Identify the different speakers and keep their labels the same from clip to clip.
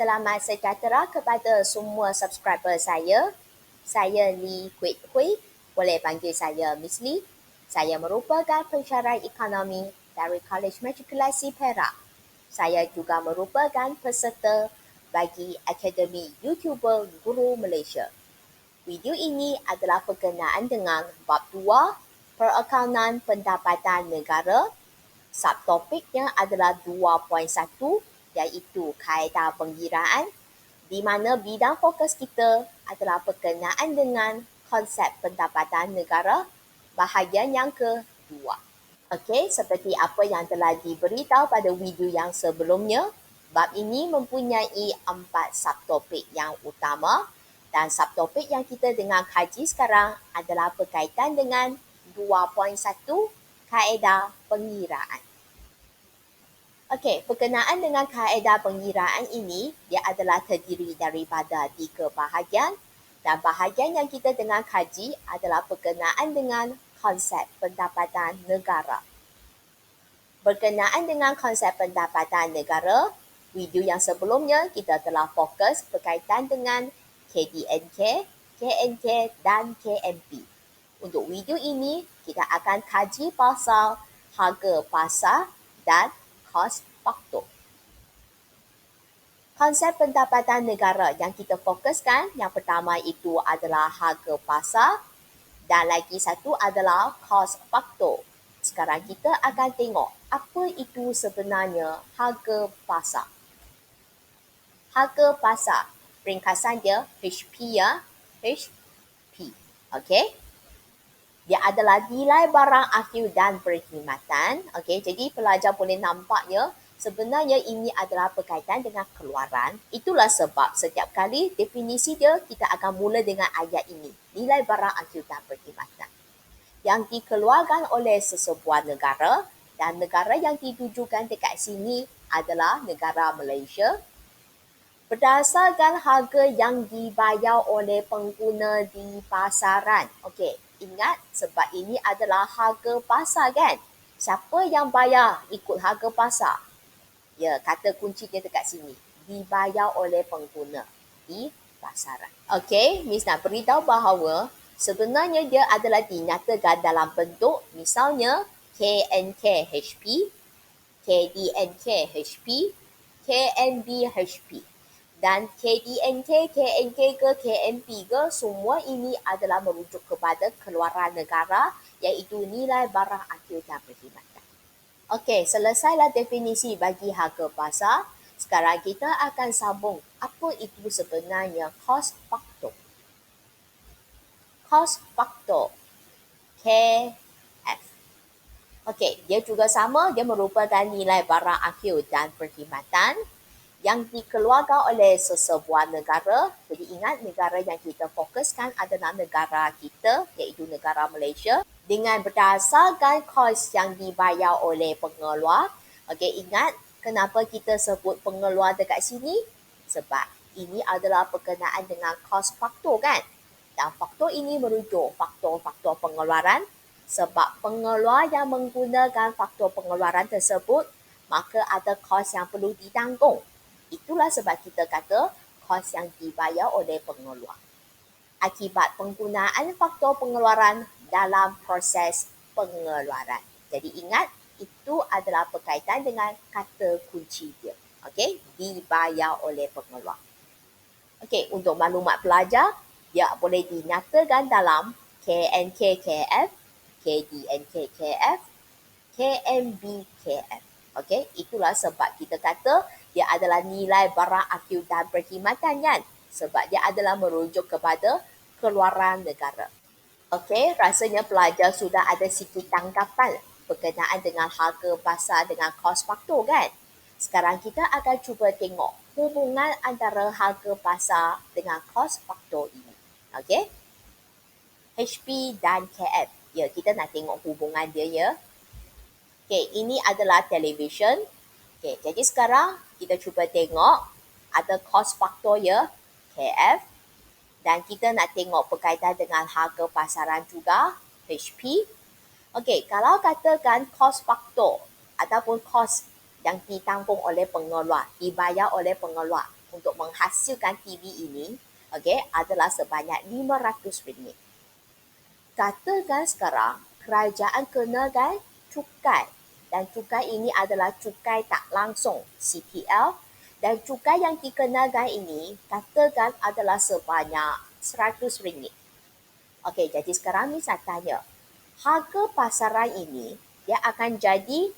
Speaker 1: Selamat sejahtera kepada semua subscriber saya. Saya Lee Kwek Hui, boleh panggil saya Miss Lee. Saya merupakan pensyarah ekonomi dari College Matrikulasi Perak. Saya juga merupakan peserta bagi Akademi YouTuber Guru Malaysia. Video ini adalah berkenaan dengan bab 2, Perakaunan Pendapatan Negara. Subtopiknya adalah 2.1, iaitu kaedah pengiraan, di mana bidang fokus kita adalah berkenaan dengan konsep pendapatan negara, bahagian yang kedua. Okey, seperti apa yang telah diberitahu pada video yang sebelumnya, bab ini mempunyai 4 subtopik yang utama dan subtopik yang kita tengah kaji sekarang adalah berkaitan dengan 2.1, kaedah pengiraan. Okey, berkenaan dengan kaedah pengiraan ini, dia adalah terdiri daripada 3 bahagian dan bahagian yang kita tengah kaji adalah berkenaan dengan konsep pendapatan negara. Berkenaan dengan konsep pendapatan negara, video yang sebelumnya kita telah fokus berkaitan dengan KDNK, KNK dan KMP. Untuk video ini, kita akan kaji pasal harga pasar dan kos faktor. Konsep pendapatan negara yang kita fokuskan, yang pertama itu adalah harga pasar dan lagi satu adalah kos faktor. Sekarang kita akan tengok apa itu sebenarnya harga pasar. Harga pasar, ringkasan dia HP ya, HP. Okey. Dia adalah nilai barang akhir dan perkhidmatan. Okey, jadi pelajar boleh nampaknya sebenarnya ini adalah berkaitan dengan keluaran. Itulah sebab setiap kali definisi dia kita akan mula dengan ayat ini. Nilai barang akhir dan perkhidmatan yang dikeluarkan oleh sesebuah negara, dan negara yang ditujukan dekat sini adalah negara Malaysia, berdasarkan harga yang dibayar oleh pengguna di pasaran. Okey, ingat sebab ini adalah harga pasar kan? Siapa yang bayar ikut harga pasar? Ya, kata kunci dia dekat sini. Dibayar oleh pengguna di pasaran. Okey, Miss nak beritahu bahawa sebenarnya dia adalah dinyatakan dalam bentuk misalnya KNK HP, KDNK HP, KNB HP. Dan KDNK, KNK ke KMP ke, semua ini adalah merujuk kepada keluaran negara, iaitu nilai barang akhir dan perkhidmatan. Okey, selesailah definisi bagi harga pasar. Sekarang kita akan sambung apa itu sebenarnya kos faktor. Kos faktor, KF. Okey, dia juga sama, dia merupakan nilai barang akhir dan perkhidmatan yang dikeluarkan oleh sesebuah negara. Jadi ingat, negara yang kita fokuskan adalah negara kita, iaitu negara Malaysia, dengan berdasarkan kos yang dibayar oleh pengeluar. Okey, ingat kenapa kita sebut pengeluar dekat sini? Sebab ini adalah berkenaan dengan kos faktor kan? Dan faktor ini merujuk faktor-faktor pengeluaran. Sebab pengeluar yang menggunakan faktor pengeluaran tersebut, maka ada kos yang perlu ditanggung. Itulah sebab kita kata kos yang dibayar oleh pengeluar akibat penggunaan faktor pengeluaran dalam proses pengeluaran. Jadi ingat, itu adalah berkaitan dengan kata kunci dia. Okey, dibayar oleh pengeluar. Okey, untuk maklumat pelajar, dia boleh dinyatakan dalam KNKKF, KDNKKF, KMBKF. Okey, itulah sebab kita kata dia adalah nilai barang akhir dan perkhidmatan kan? Sebab dia adalah merujuk kepada keluaran negara. Okey, rasanya pelajar sudah ada sikit tanggapan berkenaan dengan harga pasar dengan kos faktor kan? Sekarang kita akan cuba tengok hubungan antara harga pasar dengan kos faktor ini. Okey? HP dan KF. Ya, kita nak tengok hubungan dia ya. Okey, ini adalah televisyen. Okey, jadi sekarang kita cuba tengok ada kos faktor ya, KF. Dan kita nak tengok berkaitan dengan harga pasaran juga, HP. Okey, kalau katakan kos faktor ataupun kos yang ditanggung oleh pengeluar, dibayar oleh pengeluar, untuk menghasilkan TV ini, adalah sebanyak RM500. Katakan sekarang kerajaan kenakan cukai, dan cukai ini adalah cukai tak langsung CPL, dan cukai yang dikenakan ini katakan adalah sebanyak RM100. Jadi sekarang ni saya tanya, harga pasaran ini dia akan jadi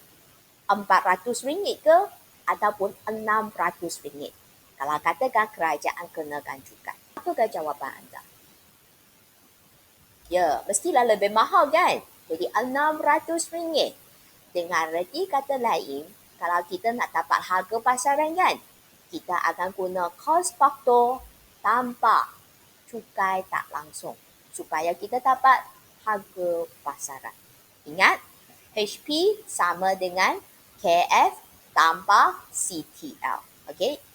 Speaker 1: RM400 ke ataupun RM600? Kalau katakan kerajaan kenakan cukai, apakah jawapan anda? Ya, mestilah lebih mahal kan? Jadi RM600. Dengan reti kata lain, kalau kita nak dapat harga pasaran kan, kita akan guna kos faktor tanpa cukai tak langsung supaya kita dapat harga pasaran. Ingat, HP sama dengan KF tambah CTL.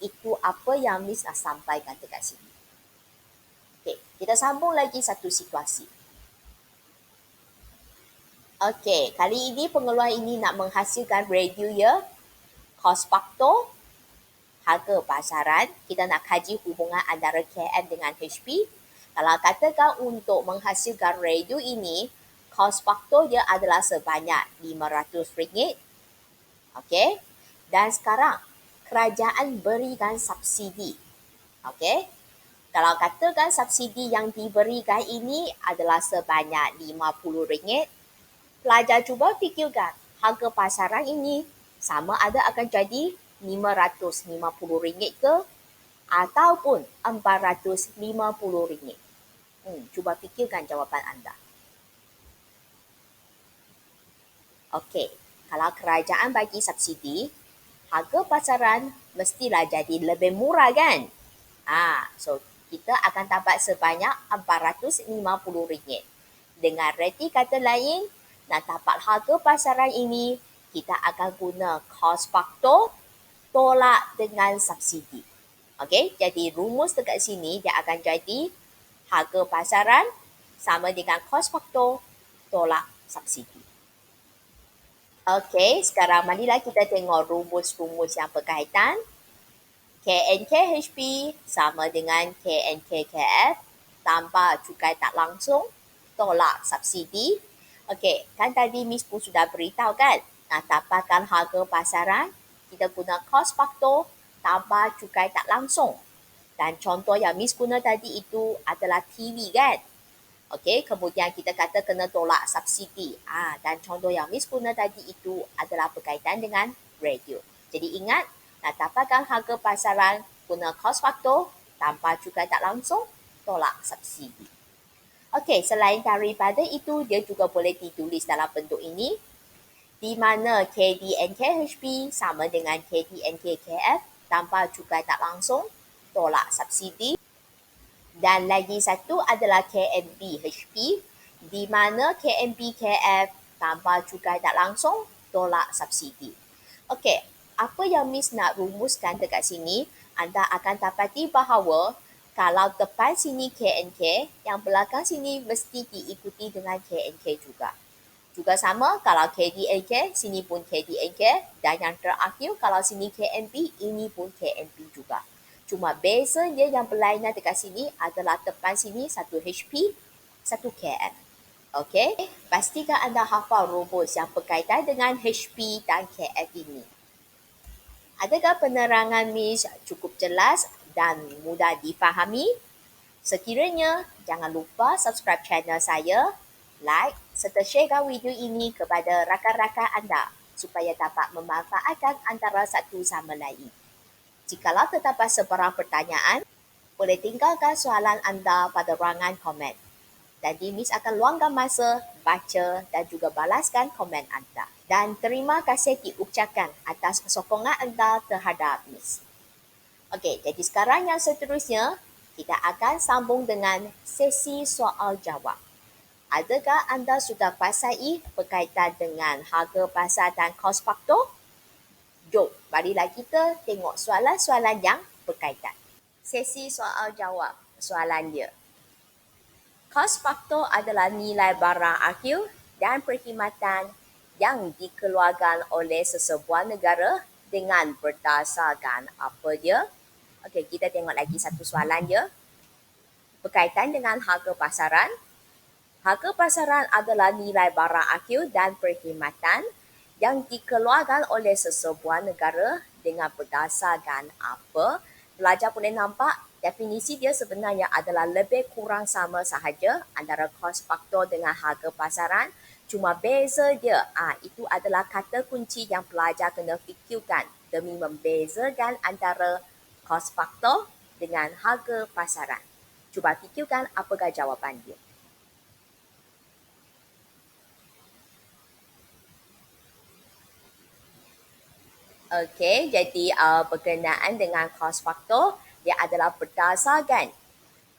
Speaker 1: Itu apa yang Miss nak sampaikan dekat sini. Kita sambung lagi satu situasi. Kali ini pengeluar ini nak menghasilkan radio ya. Kos faktor, harga pasaran, kita nak kaji hubungan antara KM dengan HP. Kalau katakan untuk menghasilkan radio ini, kos faktor dia adalah sebanyak RM500. Dan sekarang, kerajaan berikan subsidi. Kalau katakan subsidi yang diberikan ini adalah sebanyak RM50, pelajar cuba fikirkan harga pasaran ini sama ada akan jadi RM550 ke ataupun RM450. Cuba fikirkan jawapan anda. Kalau kerajaan bagi subsidi, harga pasaran mestilah jadi lebih murah kan? So kita akan dapat sebanyak RM450. Dengan reti kata lain, nak dapat harga pasaran ini, kita akan guna kos faktor tolak dengan subsidi. Jadi rumus dekat sini dia akan jadi harga pasaran sama dengan kos faktor tolak subsidi. Sekarang marilah kita tengok rumus-rumus yang berkaitan. KNKHP sama dengan KNKKF tanpa cukai tak langsung tolak subsidi. Kan tadi Miss pun sudah beritahu kan, nak dapatkan harga pasaran, kita guna kos faktor tanpa cukai tak langsung. Dan contoh yang Miss guna tadi itu adalah TV kan? Kemudian kita kata kena tolak subsidi. Dan contoh yang Miss guna tadi itu adalah berkaitan dengan radio. Jadi ingat, nak dapatkan harga pasaran, guna kos faktor tanpa cukai tak langsung, tolak subsidi. Selain daripada itu, dia juga boleh ditulis dalam bentuk ini, di mana KDNKHP sama dengan KDNKKF tanpa cukai tak langsung, tolak subsidi. Dan lagi satu adalah KNBHP, di mana KNBKF tanpa cukai tak langsung, tolak subsidi. Apa yang Miss nak rumuskan dekat sini, anda akan dapati bahawa kalau depan sini KNK, yang belakang sini mesti diikuti dengan KNK juga. Juga sama, kalau KDNK, sini pun KDNK, dan yang terakhir kalau sini KNB, ini pun KNB juga. Cuma bezanya yang berlainan dekat sini adalah depan sini satu HP, satu KF. Pastikan anda hafal rumus yang berkaitan dengan HP dan KF ini. Adakah penerangan Miss cukup jelas dan mudah difahami? Sekiranya, jangan lupa subscribe channel saya, like serta sharekan video ini kepada rakan-rakan anda supaya dapat memanfaatkan antara satu sama lain. Jikalau terdapat sebarang pertanyaan, boleh tinggalkan soalan anda pada ruangan komen. Jadi Miss akan luangkan masa baca dan juga balaskan komen anda. Dan terima kasih diucapkan atas sokongan anda terhadap Miss. Jadi sekarang yang seterusnya, kita akan sambung dengan sesi soal jawab. Adakah anda sudah kuasai berkaitan dengan harga pasar dan kos faktor? Jom, marilah kita tengok soalan-soalan yang berkaitan. Sesi soal jawab. Soalan dia. Kos faktor adalah nilai barang akhir dan perkhidmatan yang dikeluarkan oleh sesebuah negara dengan berdasarkan apa dia? Okey, kita tengok lagi satu soalan je. Berkaitan dengan harga pasaran. Harga pasaran adalah nilai barang akhir dan perkhidmatan yang dikeluarkan oleh sesebuah negara dengan berdasarkan apa? Pelajar boleh nampak definisi dia sebenarnya adalah lebih kurang sama sahaja antara kos faktor dengan harga pasaran. Cuma beza dia, itu adalah kata kunci yang pelajar kena fikirkan demi membezakan antara kos faktor dengan harga pasaran. Cuba fikirkan apakah jawapan dia. Okey, jadi berkenaan dengan kos faktor, dia adalah berdasarkan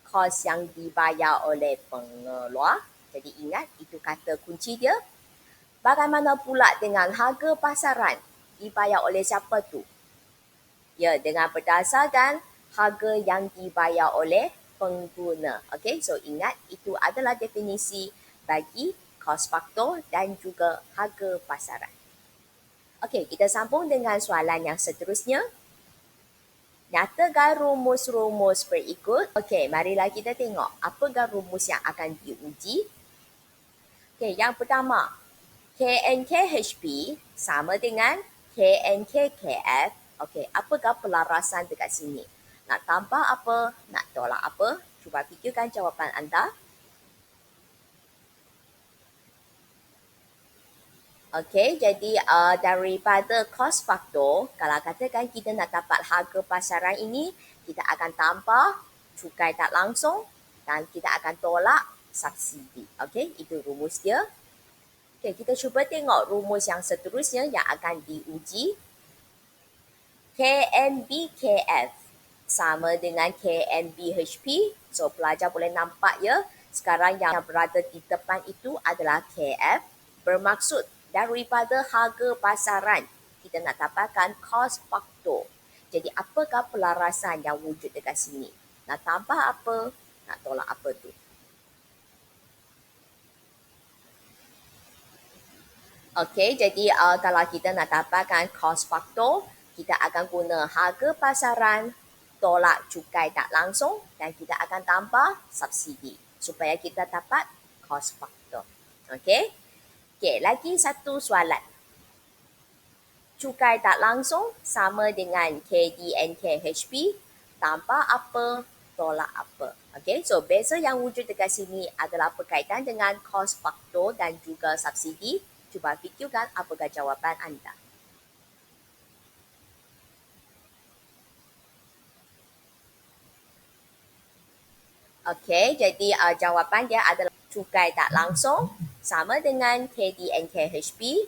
Speaker 1: kos yang dibayar oleh pengeluar. Jadi ingat, itu kata kunci dia. Bagaimana pula dengan harga pasaran? Dibayar oleh siapa tu? Ya, dengan berdasarkan harga yang dibayar oleh pengguna. Okey, so ingat, itu adalah definisi bagi kos faktor dan juga harga pasaran. Okey, kita sambung dengan soalan yang seterusnya. Nyatakan rumus-rumus berikut. Okey, marilah kita tengok apakah rumus yang akan diuji. Okey, yang pertama, KNKHP sama dengan KNKKF. Okey, apakah pelarasan dekat sini? Nak tambah apa? Nak tolak apa? Cuba fikirkan jawapan anda. Okey, jadi daripada kos faktor, kalau katakan kita nak dapat harga pasaran ini, kita akan tambah cukai tak langsung dan kita akan tolak subsidi. Okey, itu rumus dia. Okey, kita cuba tengok rumus yang seterusnya yang akan diuji. KNBKF sama dengan KNBHP. So, pelajar boleh nampak ya, sekarang yang berada di depan itu adalah KF. Bermaksud daripada harga pasaran, kita nak dapatkan kos faktor. Jadi, apakah pelarasan yang wujud dekat sini? Nak tambah apa? Nak tolak apa tu? Okey, jadi kalau kita nak dapatkan kos faktor, kita akan guna harga pasaran tolak cukai tak langsung dan kita akan tambah subsidi supaya kita dapat kos faktor. Okey? Okey, lagi satu soalan. Cukai tak langsung sama dengan KDNKHP, tambah apa, tolak apa. Okey, so beza yang wujud dekat sini adalah berkaitan dengan kos faktor dan juga subsidi. Cuba fikirkan apakah jawapan anda. Okey, jadi jawapan dia adalah cukai tak langsung sama dengan KDNKHP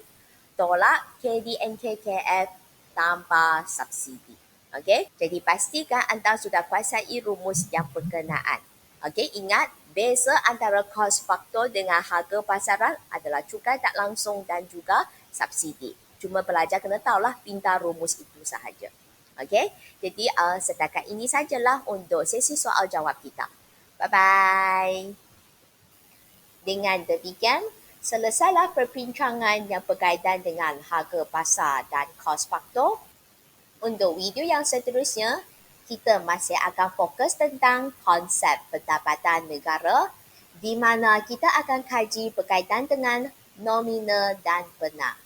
Speaker 1: tolak KDNKKF tambah subsidi. Okey, jadi pastikan anda sudah kuasai rumus yang berkenaan. Okey, ingat beza antara kos faktor dengan harga pasaran adalah cukai tak langsung dan juga subsidi. Cuma pelajar kena tahulah pintar rumus itu sahaja. Okey, jadi setakat ini sajalah untuk sesi soal jawab kita. Bye-bye. Dengan demikian, selesailah perbincangan yang berkaitan dengan harga pasar dan kos faktor. Untuk video yang seterusnya, kita masih akan fokus tentang konsep pendapatan negara di mana kita akan kaji berkaitan dengan nominal dan benar.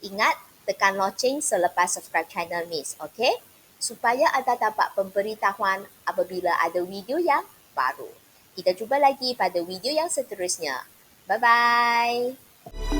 Speaker 1: Ingat, tekan loceng selepas subscribe channel Miss, okey? Supaya anda dapat pemberitahuan apabila ada video yang baru. Kita jumpa lagi pada video yang seterusnya. Bye-bye.